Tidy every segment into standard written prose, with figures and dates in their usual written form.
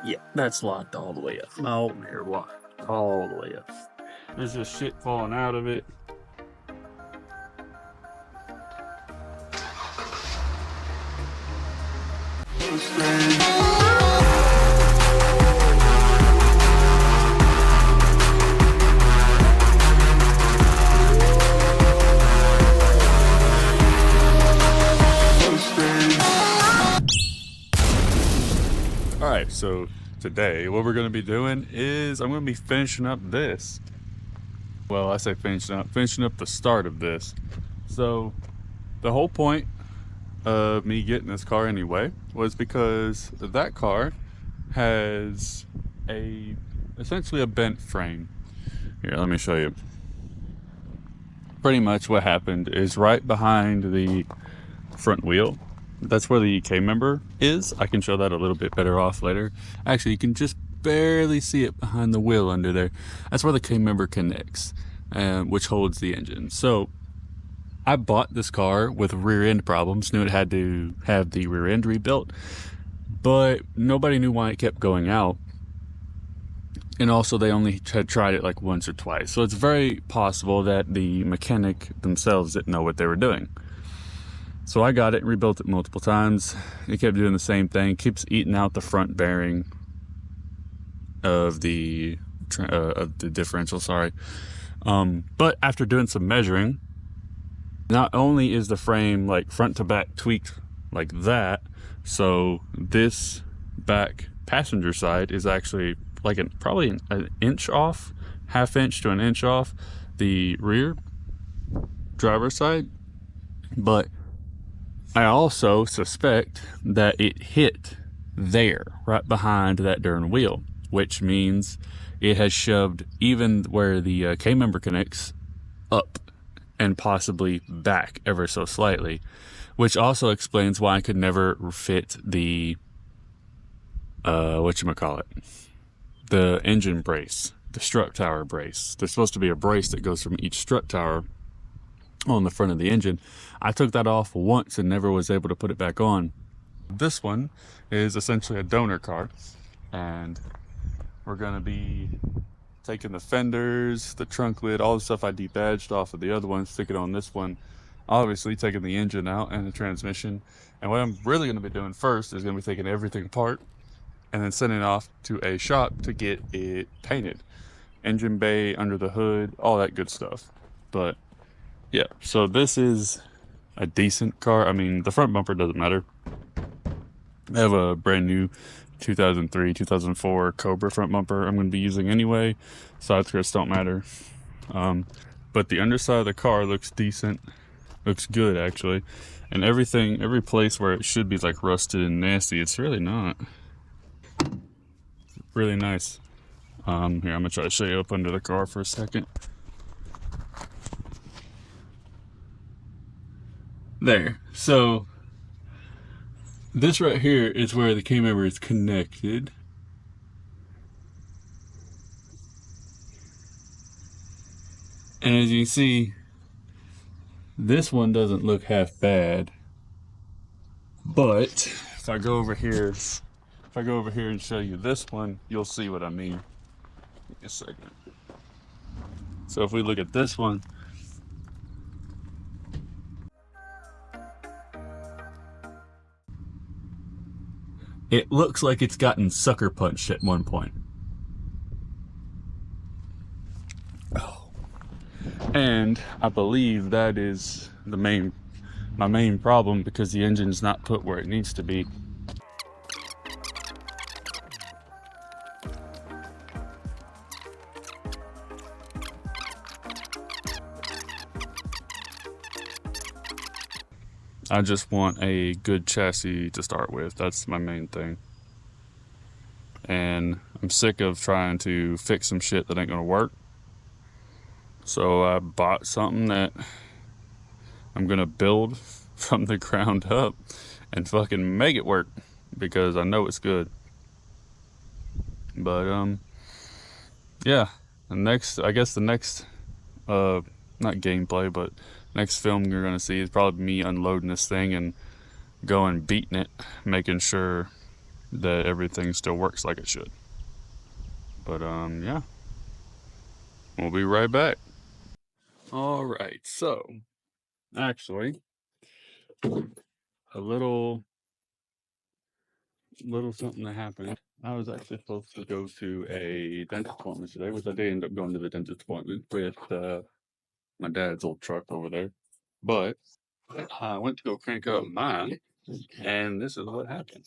Yeah, that's locked all the way up. Oh, Here, what? all the way up. There's just shit falling out of it. Alright, so today what we're going to be doing is I'm going to be finishing up this. Well, I say finishing up the start of this. So the whole point of me getting this car anyway was because that car has essentially a bent frame. Here, let me show you. Pretty much what happened is right behind the front wheel, that's where the K member is. I can show that a little bit better off later. Actually, you can just barely see it behind the wheel under there. That's where the K member connects, which holds the engine. So I bought this car with rear end problems, knew it had to have the rear end rebuilt, but nobody knew why it kept going out. And also they only had tried it like once or twice. So it's very possible that the mechanic themselves didn't know what they were doing. So I got it and rebuilt it multiple times. It kept doing the same thing, keeps eating out the front bearing of the differential, sorry. But after doing some measuring, not only is the frame like front to back tweaked like that, so this back passenger side is actually like probably an inch off, half inch to an inch off the rear driver's side. But I also suspect that it hit there, right behind that darn wheel, which means it has shoved even where the K member connects up and possibly back ever so slightly, which also explains why I could never fit the, the engine brace, the strut tower brace. There's supposed to be a brace that goes from each strut tower on the front of the engine. I took that off once and never was able to put it back on. This one is essentially a donor car, and we're gonna be taking the fenders, the trunk lid, all the stuff I debadged off of the other one, stick it on this one, obviously taking the engine out and the transmission. And what I'm really gonna be doing first is gonna be taking everything apart and then sending it off to a shop to get it painted, engine bay, under the hood, all that good stuff. But yeah, so this is a decent car. I mean, the front bumper doesn't matter. I have a brand new 2003, 2004 Cobra front bumper I'm going to be using anyway. Side skirts don't matter. But the underside of the car looks decent. Looks good, actually. And everything, every place where it should be like rusted and nasty, it's really not. Really nice. Here, I'm going to try to show you up under the car for a second. There. So this right here is where the K member is connected. And as you can see, this one doesn't look half bad. But if I go over here, and show you this one, you'll see what I mean. Give me a second. So if we look at this one, it looks like it's gotten sucker punched at one point. Oh. And I believe that is my main problem, because the engine's not put where it needs to be. I just want a good chassis to start with. That's my main thing. And I'm sick of trying to fix some shit that ain't gonna work. So I bought something that I'm gonna build from the ground up and fucking make it work, because I know it's good. But yeah, the next not gameplay, but next film you're gonna see is probably me unloading this thing and going beating it, making sure that everything still works like it should. But yeah, we'll be right back. All right, so actually, a little something that happened. I was actually supposed to go to a dentist appointment today, which I did end up going to the dentist appointment with my dad's old truck over there. But I went to go crank up mine, and this is what happened.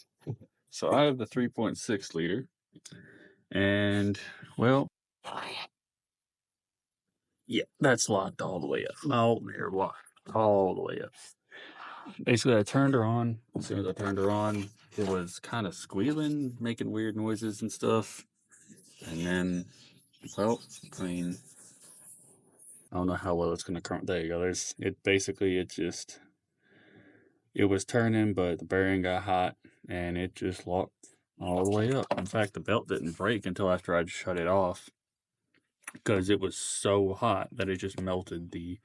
So I have the 3.6 liter, and well, Yeah, that's locked all the way up. No, they're locked all the way up. basically I turned her on. As soon as I turned her on, it was kind of squealing, making weird noises and stuff. And then, well, I mean, I don't know how well it's gonna current. There you go. It was turning, but the bearing got hot and it just locked all the way up. In fact, the belt didn't break until after I shut it off because it was so hot that it just melted the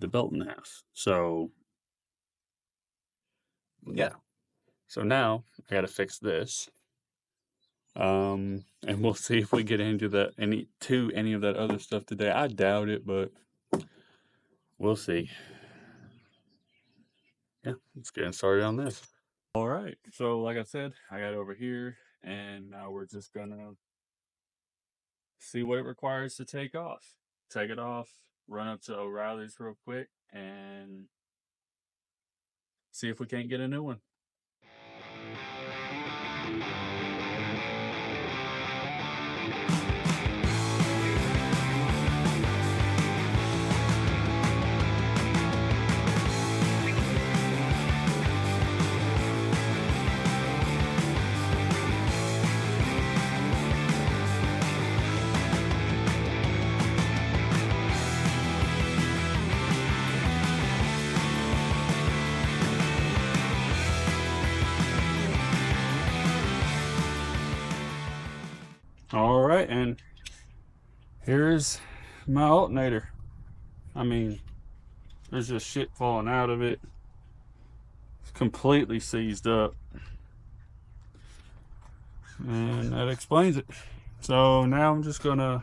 belt in half. So yeah. So now I got to fix this. And we'll see if we get into any of that other stuff today. I doubt it, but we'll see. Yeah, let's get started on this. All right. So like I said, I got over here and now we're just gonna see what it requires to take off. Take it off, run up to O'Reilly's real quick and see if we can't get a new one. All right, and here's my alternator. I mean, there's just shit falling out of it. It's completely seized up. And that explains it. So now I'm just gonna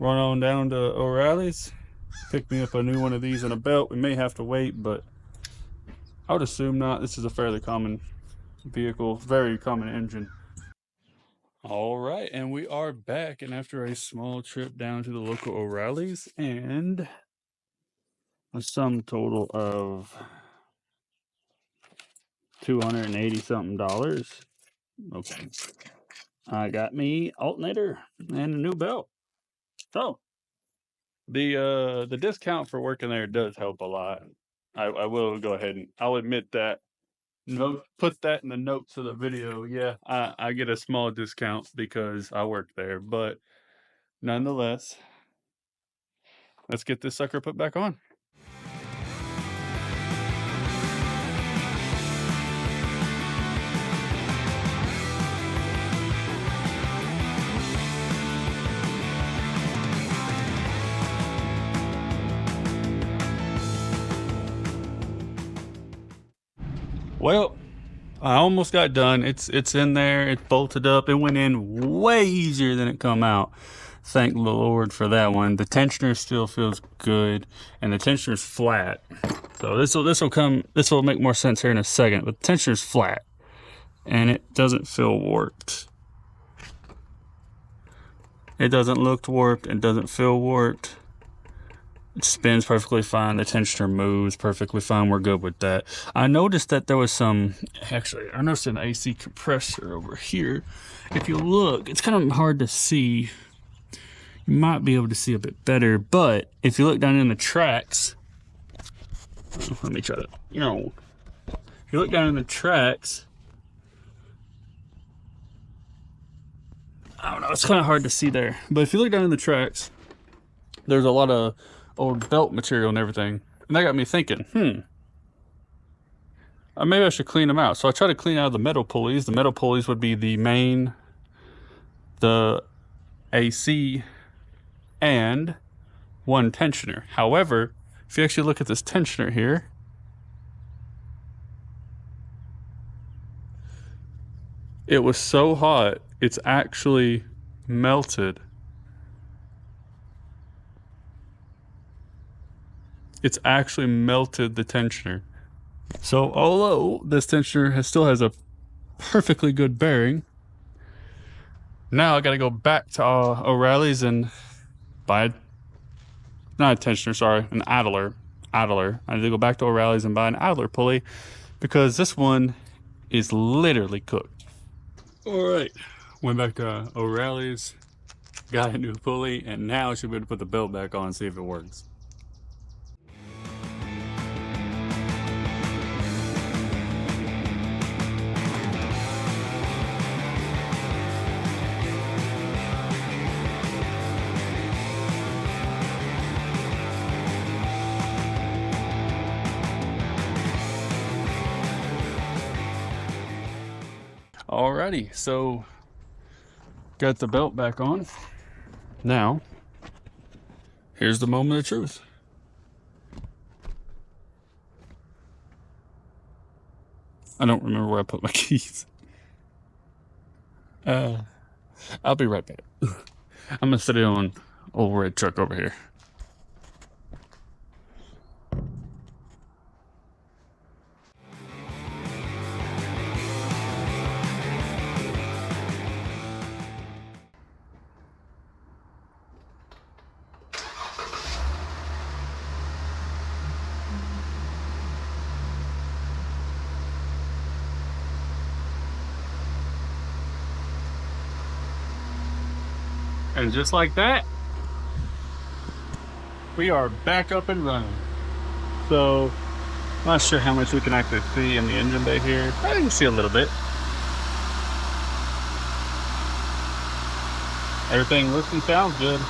run on down to O'Reilly's, pick me up a new one of these and a belt. We may have to wait, but I would assume not. This is a fairly common vehicle, very common engine. All right, and we are back, and after a small trip down to the local O'Reilly's and a sum total of $280 something. Okay, I got me alternator and a new belt. So the discount for working there does help a lot. I will go ahead and I'll admit that. Put that in the notes of the video. Yeah, I get a small discount because I work there, but nonetheless, let's get this sucker put back on. Well, I almost got done. It's in there. It's bolted up. It went in way easier than it come out. Thank the Lord for that one. The tensioner still feels good, and the tensioner's flat. So this will make more sense here in a second. But the tensioner's flat, and it doesn't feel warped. It doesn't look warped. It doesn't feel warped. It spins perfectly fine. The tensioner moves perfectly fine. We're good with that. I noticed that there was I noticed an AC compressor over here. If you look, it's kind of hard to see. You might be able to see a bit better, but if you look down in the tracks, let me try to, if you look down in the tracks, I don't know, it's kind of hard to see there, but if you look down in the tracks, there's a lot of old belt material and everything, and that got me thinking, maybe I should clean them out. So I tried to clean out the metal pulleys. The metal pulleys would be the main, the AC, and one tensioner. However, if you actually look at this tensioner here, It was so hot, it's actually melted. It's actually melted the tensioner. So although this tensioner still has a perfectly good bearing, now I gotta go back to O'Reilly's and buy not a tensioner, sorry, an idler. I need to go back to O'Reilly's and buy an idler pulley because this one is literally cooked. All right, went back to O'Reilly's, got a new pulley, and now I should be able to put the belt back on and see if it works. Alrighty, so got the belt back on. Now, here's the moment of truth. I don't remember where I put my keys. I'll be right back. I'm gonna set it on old red truck over here. And just like that, we are back up and running. So, not sure how much we can actually see in the engine bay here. I can see a little bit. Everything looks and sounds good.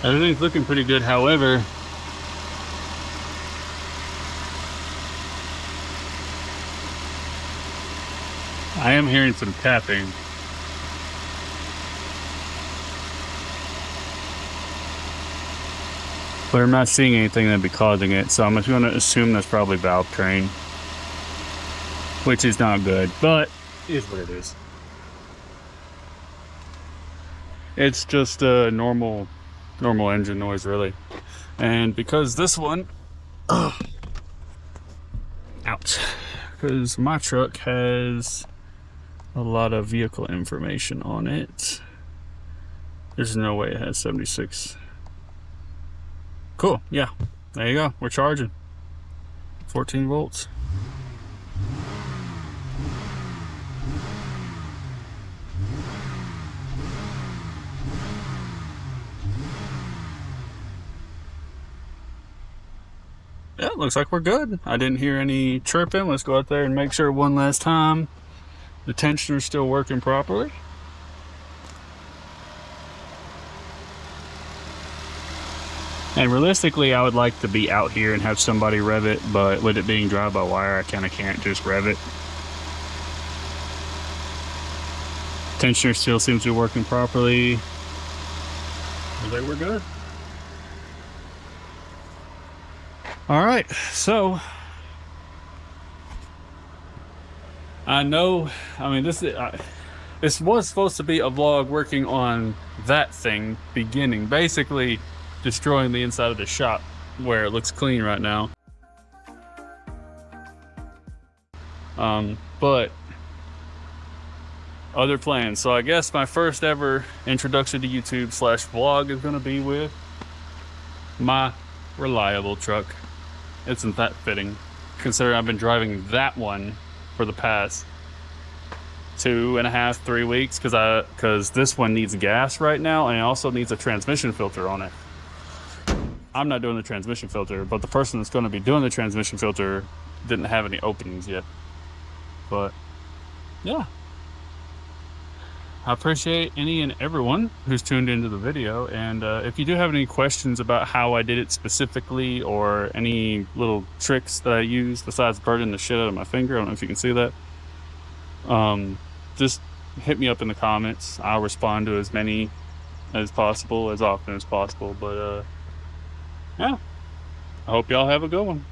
Everything's looking pretty good. However, I am hearing some tapping. But I'm not seeing anything that'd be causing it, so I'm just going to assume that's probably valve train, which is not good, but is what it is. It's just a normal engine noise, really. And because this one, ouch, because my truck has a lot of vehicle information on it. There's no way it has 76. Cool, yeah, there you go, we're charging 14 volts. Yeah, looks like we're good. I didn't hear any chirping. Let's go out there and make sure one last time the tensioner's still working properly. And realistically, I would like to be out here and have somebody rev it, but with it being drive-by-wire, I kind of can't just rev it. Tensioner still seems to be working properly. Looks like we're good. All right, so I know, I mean, this was supposed to be a vlog working on that thing beginning, basically destroying the inside of the shop where it looks clean right now. But other plans. So I guess my first ever introduction to YouTube / vlog is going to be with my reliable truck. Isn't that fitting, considering I've been driving that one for the past 2.5 3 weeks, because this one needs gas right now, and it also needs a transmission filter on it. I'm not doing the transmission filter, but the person that's going to be doing the transmission filter didn't have any openings yet. But yeah, I appreciate any and everyone who's tuned into the video. And if you do have any questions about how I did it specifically, or any little tricks that I used besides burning the shit out of my finger, I don't know if you can see that, just hit me up in the comments. I'll respond to as many as possible, as often as possible. But yeah, I hope y'all have a good one.